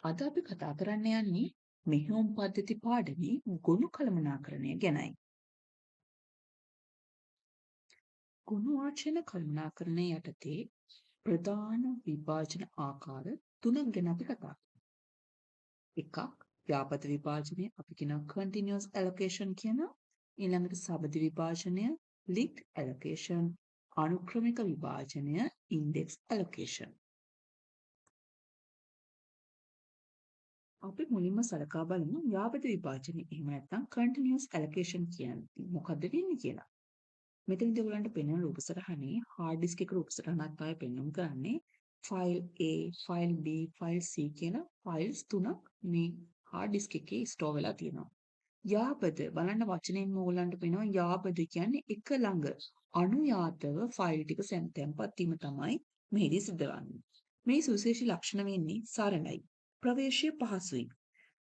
අද අපි කතා කරන්න යන්නේ මෙහෙයුම් පද්ධති පාඩමේ ගොනු කළමනාකරණය ගැනයි. ගොනු වචන කළමනාකරණය යටතේ ප්‍රධාන විභාජන ආකාර තුනක් ගැන අපි කතා කරමු. එකක් ව්‍යාපෘත විභාජනය අපි කියනවා continuous allocation කියනවා. ඊළඟට සබඳ විභාජනය linked allocation, අනුක්‍රමික විභාජනය index allocation. අපි මුලින්ම සලකා බලමු ව්‍යාපෘත විභාජනය. එහෙම නැත්නම් continuous allocation කියන්නේ මොකද්ද වෙන්නේ කියලා. මෙතනදී ඔයගලන්ට පෙනෙන රූප සටහනේ hard disk එක රූප සටහනක් තමයි පෙන්වන්න කරන්නේ. file A, file B, file C කියලා files තුනක් මේ hard disk එකේ store වෙලා තියෙනවා. යාපද බලන්න වචනෙන් ඕගලන්ට පේනවා යාපද කියන්නේ එක ළඟ අනුයාතව ෆයිල් ටික තැන්පත් වීම තමයි මෙහිදී සිද්ධ වෙන්නේ. මේ සුවිශේෂී ලක්ෂණ වෙන්නේ සරලයි. ප්‍රවේශය පහසුයි.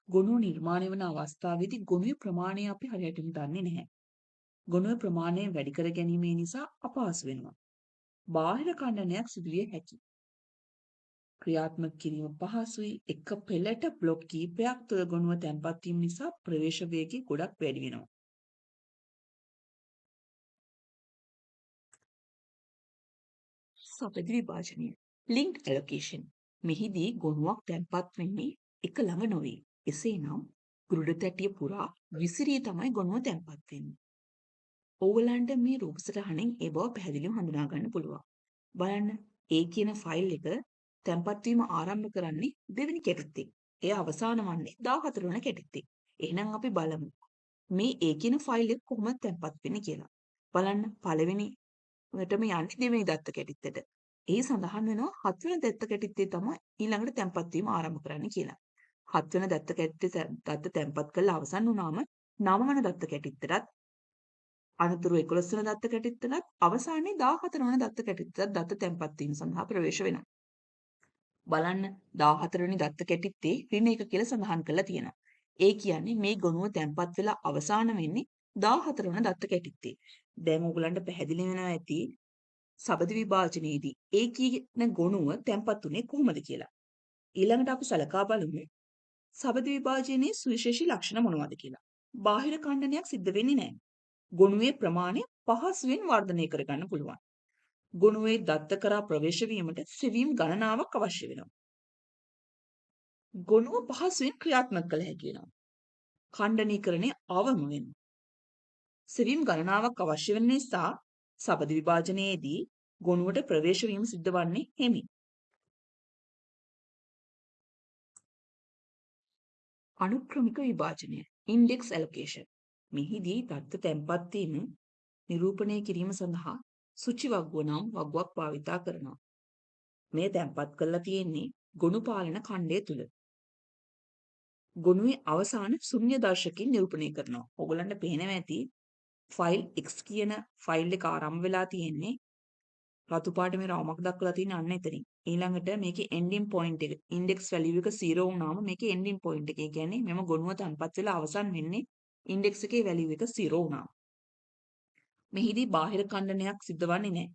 ගොනුව නිර්මාණය වන අවස්ථාවේදී ගොනුවේ ප්‍රමාණය අපි හරියටම දන්නේ නැහැ. ගොනුවේ ප්‍රමාණය වැඩි කර ගැනීම නිසා අපහසු වෙනවා. බාහිර ඛණ්ඩනයක් සිදුවිය හැකියි. ක්‍රියාත්මක කිරීම පහසුයි. එක පෙළට බ්ලොක් කීපයක් තුළ ගොනුව තැන්පත් වීම නිසා ප්‍රවේශ වේගය ගොඩක් වැඩි වෙනවා. සපද විභාජනය linked allocation මෙහිදී ගොනුවක් තැන්පත් වෙන්නේ එක ළඟ නොවේ. එසේනම් ගුරුඩ තැටිය පුරා විසිරී තමයි ගොනුව තැන්පත් වෙන්නේ. ඕගලන්ට මේ රූප සටහනෙන් ඒ බව පැහැදිලිව හඳුනා ගන්න පුළුවන්. බලන්න A කියන ෆයිල් එක තැන්පත් වීම ආරම්භ කරන්නේ දෙවෙනි කැටිත්තේ. එය අවසාන වන්නේ 14 වන කැටිත්තේ. එහෙනම් අපි බලමු මේ A කියන ෆයිල් එක කොහොමද තැන්පත් වෙන්නේ කියලා. බලන්න පළවෙනි වටම යන්නේ දෙවෙනි දත්ත කැටිත්තට. ඒ සඳහන් වෙනවා 7 වෙනි දත්ත කැටිත්තේ තමයි ඊළඟට තැන්පත් වීම ආරම්භ කරන්න කියලා. 7 වෙනි දත්ත කැටිත්තේ දත්ත තැන්පත් කරලා අවසන් වුණාම 9 වෙනි දත්ත කැටිත්තටත් අනතුරු 11 වන දත්ත කැටිත්තටත් අවසානයේ 14 වන දත්ත කැටිත්තටත් දත්ත තැන්පත් වීම සඳහා ප්‍රවේශ වෙනවා. බලන්න 14 වෙනි දත්ත කැටිත්තේ ඍණ 1 කියලා සඳහන් කරලා තියෙනවා. ඒ කියන්නේ මේ ගොනුව තැන්පත් වෙලා අවසාන වෙන්නේ 14 වන දත්ත කැටිත්තේ. දැන් ඕගලන්ට පැහැදිලි වෙනවා ඇති සබඳ විභාජනයේදී ඒ කියන ගොනුව තැන්පත් උනේ කොහොමද කියලා. ඊළඟට අපි සලකා බලමු සබඳ විභාජනයේ සුවිශේෂී ලක්ෂණ මොනවද කියලා. බාහිර ඛණ්ඩනයක් සිද්ධ වෙන්නේ නැහැ. ගොනුවේ ප්‍රමාණය පහසුවෙන් වර්ධනය කරගන්න පුළුවන්. ගොනුවේ දත්ත කරා ප්‍රවේශ වීමට සෙවීම් ගණනාවක් අවශ්‍ය වෙනවා. ගොනුව පහසුවෙන් ක්‍රියාත්මක කළ හැකි වෙනවා. ඛණ්ඩනීකරණය අවම වෙනවා. සෙවීම් ගණනාවක් අවශ්‍ය වෙන නිසා සබඳ විභාජනයේදී ගොනුවට ප්‍රවේශ වීම සිද්ධ වන්නේ හිමි. අනුක්‍රමික විභාජනය index allocation මෙහිදී දත්ත තැන්පත් වීම නිරූපණය කිරීම සඳහා සුචි වග්ගුව නම් වග්ගුවක් භාවිතා කරනවා. මේ තැන්පත් කරලා තියෙන්නේ ගොනු පාලන ඛණ්ඩය තුල. ගොනුවේ අවසාන ශුන්‍ය දර්ශකයෙන් නිරූපණය කරනවා. ඔයගලන්ට පේනවා ඇති ෆයිල් X කියන ෆයිල් එක ආරම්භ වෙලා තියෙන්නේ රතු පාට මේ රවුමක් දක්වලා තියෙන අන්න එතනින්. ඊළඟට මේකේ ending point එක index value එක 0 වුණාම මේකේ ending point එක. ඒ කියන්නේ මෙම ගොනුව තැන්පත් වෙලා අවසන් වෙන්නේ index එකේ value එක 0 වුණාම. මෙහිදී බාහිර ඛණ්ඩනයක් සිද්ධ වන්නේ නැහැ.